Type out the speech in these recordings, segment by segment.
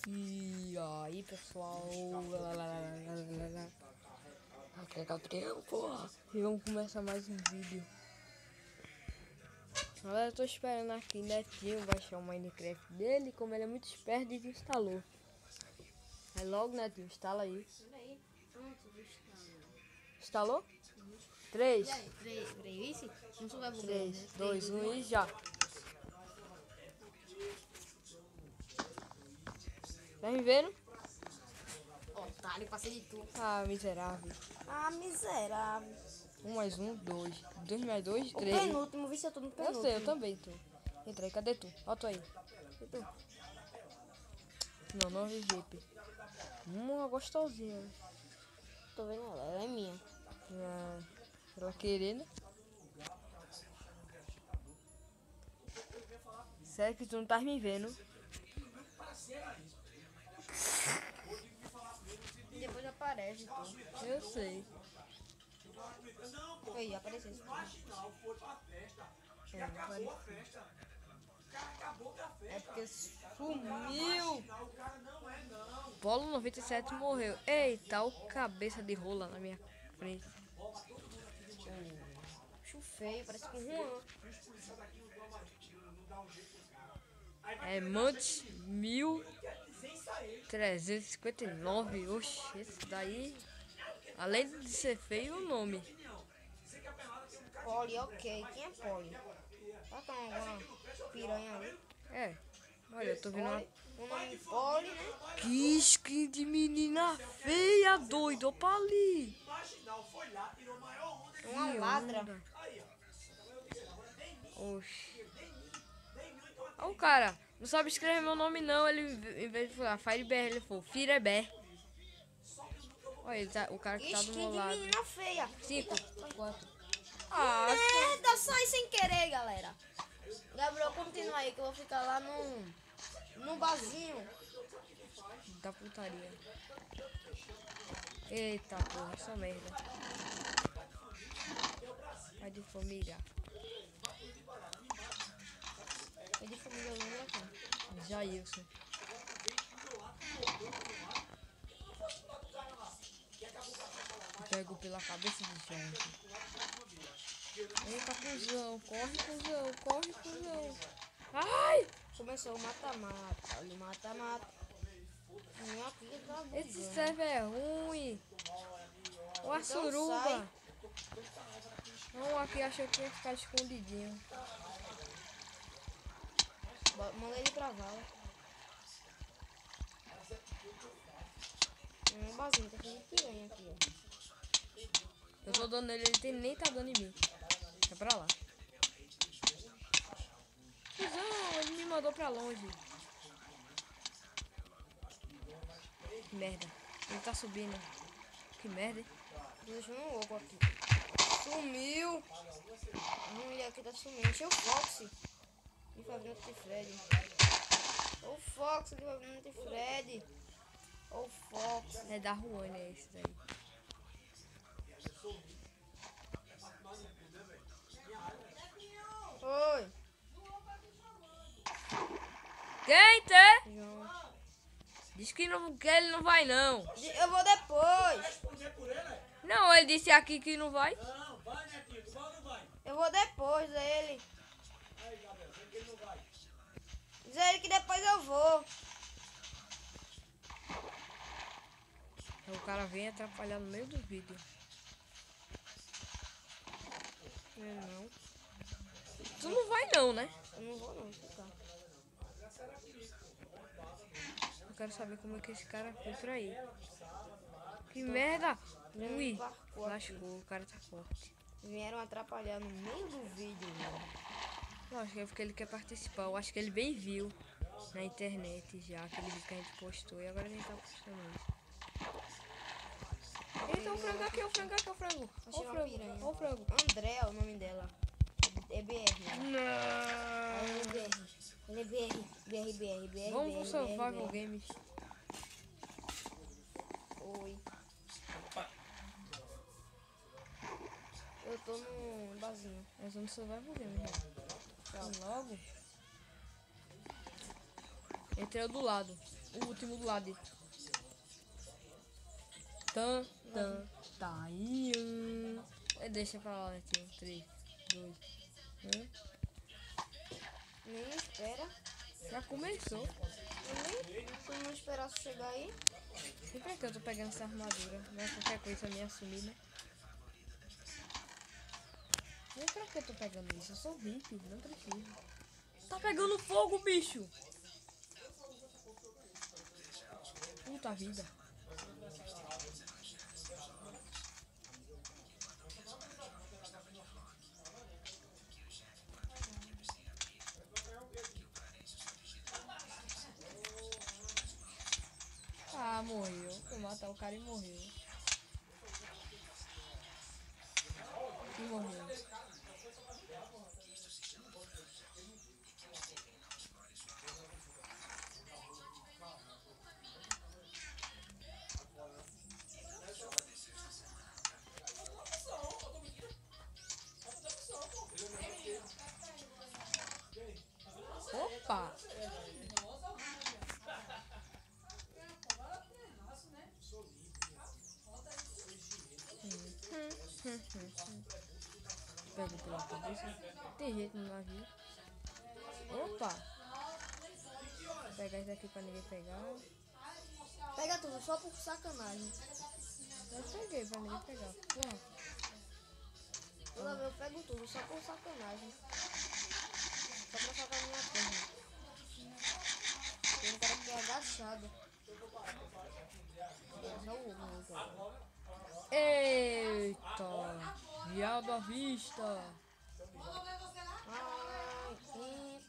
E aí, pessoal, aqui é Gabriel, porra. E vamos começar mais um vídeo. Galera, eu tô esperando aqui Netinho baixar o Minecraft dele. Como ele é muito esperto, ele instalou. Aí logo, Netinho, instala aí. Instalou? 3, 2, 1 e já. Tá me vendo? Otário, passei de tudo. Ah, miserável. Ah, miserável. 1 mais 1, 2. 2 mais 2, O 3. penúltimo, vi se eu tô no Eu penúltimo. sei, eu também tô. Entra aí, cadê tu? Ó tu aí. E tu? Não vi VIP. Uma gostosinha. Tô vendo ela é minha. Ah, ela querendo. Sério que tu não tá me vendo? Depois aparece tu. Eu sei. Aí, apareceu. É porque sumiu. Polo 97 morreu. Eita, o cabeça de rola na minha frente. Acho feio, parece com Juan. É Mantes 1359. Oxe, esse daí, além de ser feio, o nome. Poli, ok. Quem é Poli? Tá com alguma piranha ali? É, olha, eu tô vendo uma... O nome Poli, né? Que skin de menina feia, doido. Opa ali. Uma Que ladra. onda. Oxi. Ó o cara, não sabe escrever meu nome não. Ele, em vez de falar FireBR, ele falou Firebé. Olha, ele tá, o cara que tá do Skin meu de lado. menina feia. 5, 4. Ah, Merda, sai sem querer, galera. Gabriel, continua aí que eu vou ficar lá no barzinho. da putaria. Eita porra, essa merda. Pai de família. É de família longa aqui. Jailson. Pego pela cabeça de João. Eita, cuzão. Corre, cuzão. Corre, cuzão. Ai! Começou o mata-mata. Olha o mata-mata. Minha filha tá Esse bugando. server é ruim. Uma Então suruba. sai. Não, aqui achou que ia ficar escondidinho. Manda ele pra vala. Um barzinho, tá fazendo piranha aqui, ó. Eu tô dando nele, ele nem tá dando em mim. É pra lá. Cusão, ele me mandou pra longe. Que merda. Ele tá subindo. Que merda, hein? Deixa um louco aqui. Sumiu. A mulher aqui tá sumindo. Achei o Fox. De Fabrício de Fred. O Fox de Fabrício de Fred. O Fox. É da Ruane, é esse daí. Oi. Quem tem? João. Diz que ele não vai, não. Eu vou depois. Não, ele disse aqui que não vai. Eu vou depois, ele. Diz a ele que depois eu vou. O cara vem atrapalhar no meio do vídeo. Não. Tu não vai, não, né? Eu não vou não, ficar. Eu quero saber como é que esse cara foi pra aí. Que merda! Ui, lascou, o cara tá forte. Vieram atrapalhar no meio do vídeo, mano. Eu acho que é porque ele quer participar. Eu acho que ele bem viu na internet já aquele vídeo que a gente postou e agora a gente tá postando isso. Eita, o frango aqui, o frango aqui, o frango. Ó Achei o uma frango, piranha. ó o frango. André é o nome dela. É BR. Né? Não. Ela é BR. Ela é BR. Vamos pro BR, Survival BR. Games. Oi. Eu tô no barzinho. Nós vamos no Survival Games, né? Tá logo. Entrei do lado. O último do lado. Tá aí. Deixa pra lá, Netinho. 3, 2, 1. Nem espera. Já começou. Tu não esperasse chegar aí? E pra que eu tô pegando essa armadura? Não é qualquer coisa me assumir, né? E pra que eu tô pegando isso? Eu sou VIP, não preciso. Tá pegando fogo, bicho! Puta vida. Ah, morreu. Foi matar o cara e morreu. E morreu. Opa! Pega pela cabeça. Tem jeito no navio. Opa! Vou pegar isso aqui pra ninguém pegar. Pega tudo, só por sacanagem. Eu peguei pra ninguém pegar. Porra. Toda vez eu pego tudo, só por sacanagem. Só pra sacar minha perna. Tem um cara que é agachado. Só o ovo, cara. Eita! Diabo à vista! Ai, come.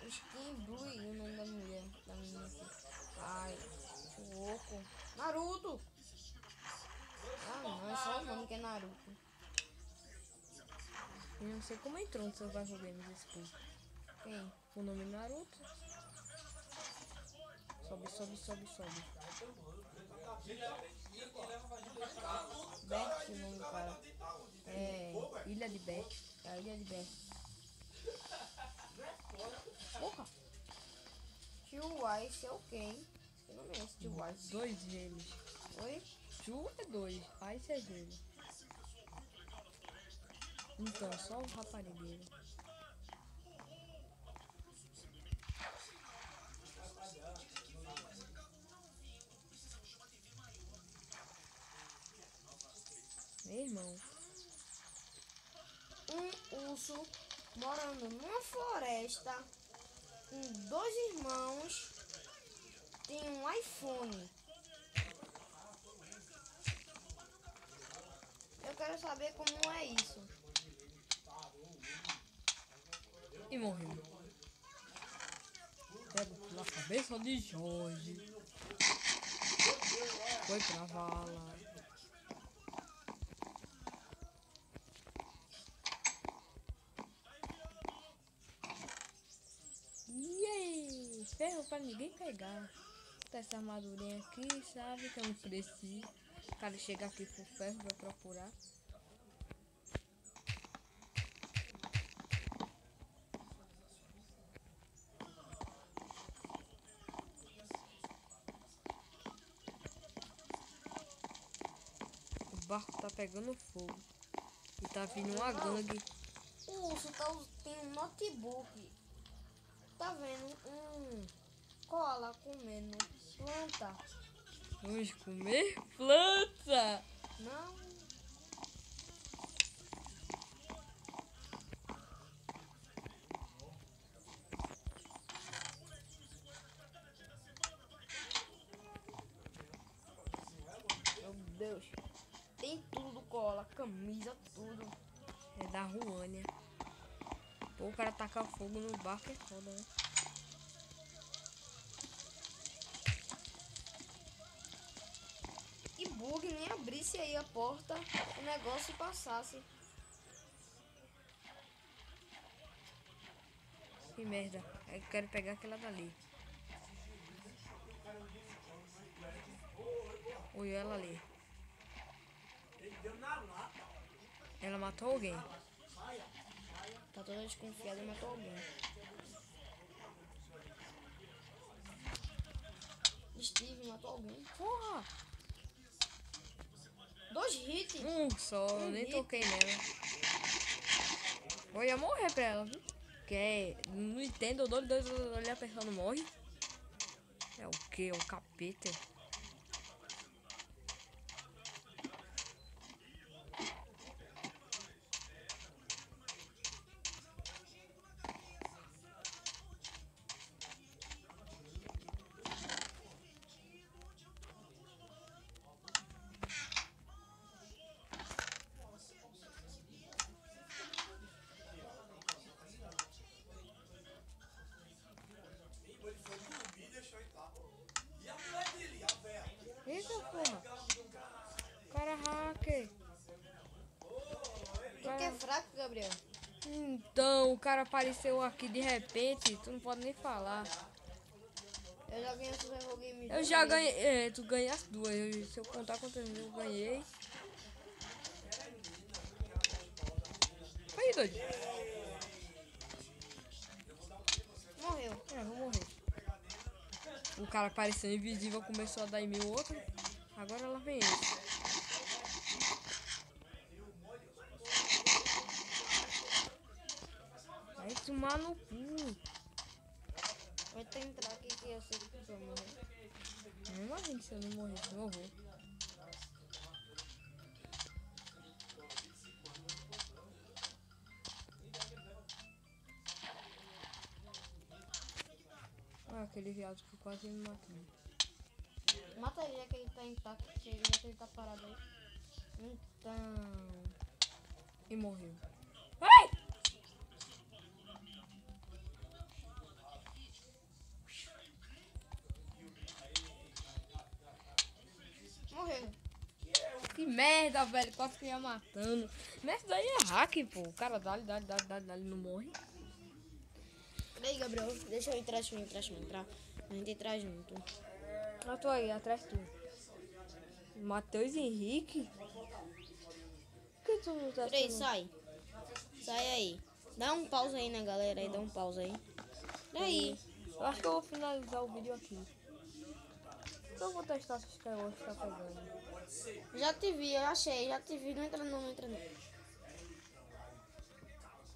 Skin Blue, o nome da mulher, da menina aqui. Ai, louco. Naruto! Ah, não, é só o nome que é Naruto. Eu não sei como entrou no Survival Games esse povo. Quem? O nome Naruto. Sobe, sobe, sobe, sobe. Bert, o nome do cara. É. Ilha de Beck. É a ilha de Bert. Porra! Tio Ice é o quem? Eu não conheço Tio Ice. 2 gelos. Oi? Chu é 2. Ice é gelo. Então, só o raparigueiro. Meu irmão. Um urso morando numa floresta com 2 irmãos. Tem um iPhone. Eu quero saber como é isso. E morreu. Pego pela cabeça de Jorge. Foi pra vala. Yay! Ferro pra ninguém pegar. Tá essa armadurinha aqui, sabe que eu não preciso. O cara chega aqui pro ferro pra procurar. O barco tá pegando fogo. E tá vindo uma gangue. O urso tem um notebook. Tá vendo um koala comendo planta. Vamos comer planta! Não. Meu Deus. Tem tudo, cola, camisa, tudo. É da Ruânia. Pô, o cara tacar fogo no barco é foda, né? E bug nem abrisse aí a porta, o negócio passasse. Que merda. Eu quero pegar aquela dali. Olha ela ali. Ela matou alguém. Tá toda desconfiada e matou alguém. Steve matou alguém. Porra! 2 hits. Só, eu nem hit. toquei nela. Eu ia morrer pra ela, viu? Porque não entendo, o doido ali a pessoa não morre. É o que? É um capeta. Eita porra! Cara hacker! Tu que é fraco, Gabriel. Então, o cara apareceu aqui de repente, tu não pode nem falar. Eu já ganhei o Survival Game. Eu já ganhei, tu ganhei as duas, se eu contar quantas vezes eu ganhei. Aí, doido. Morreu. Vou morrer. O cara apareceu invisível, começou a dar em mim o outro. Agora lá vem esse. Vai tomar no cu. Vai ter que entrar aqui que eu sei que tu vai morrer. Não imagino se eu não morrer, se eu vou. Ah, aquele viado que quase me matou. Mata ele já que ele tá intacto, já que ele tá parado aí. Então... E morreu. Ai! Morreu. Que merda, velho. Quase que ia matando. Mas isso daí é hack, pô. O cara dá, não morre. Peraí, Gabriel. Deixa eu entrar. A gente entrar junto. Eu tô aí, atrás de tu. Matheus Henrique? Por que tu não tá Peraí, falando? sai. Sai aí. Dá um pause aí na galera aí, dá um pause aí. Daí. Eu acho que eu vou finalizar o vídeo aqui. Eu vou testar se esse negócio tá pegando. Já te vi, eu achei. Já te vi. Não entra não, não entra não.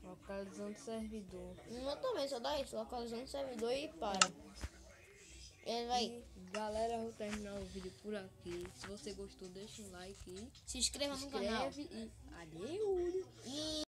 Localizando o servidor. Eu também, só dá isso. Localizando o servidor e para. Ele vai. E, galera, eu vou terminar o vídeo por aqui. Se você gostou, deixa um like. Se inscreva no canal. Inscreve e adeus.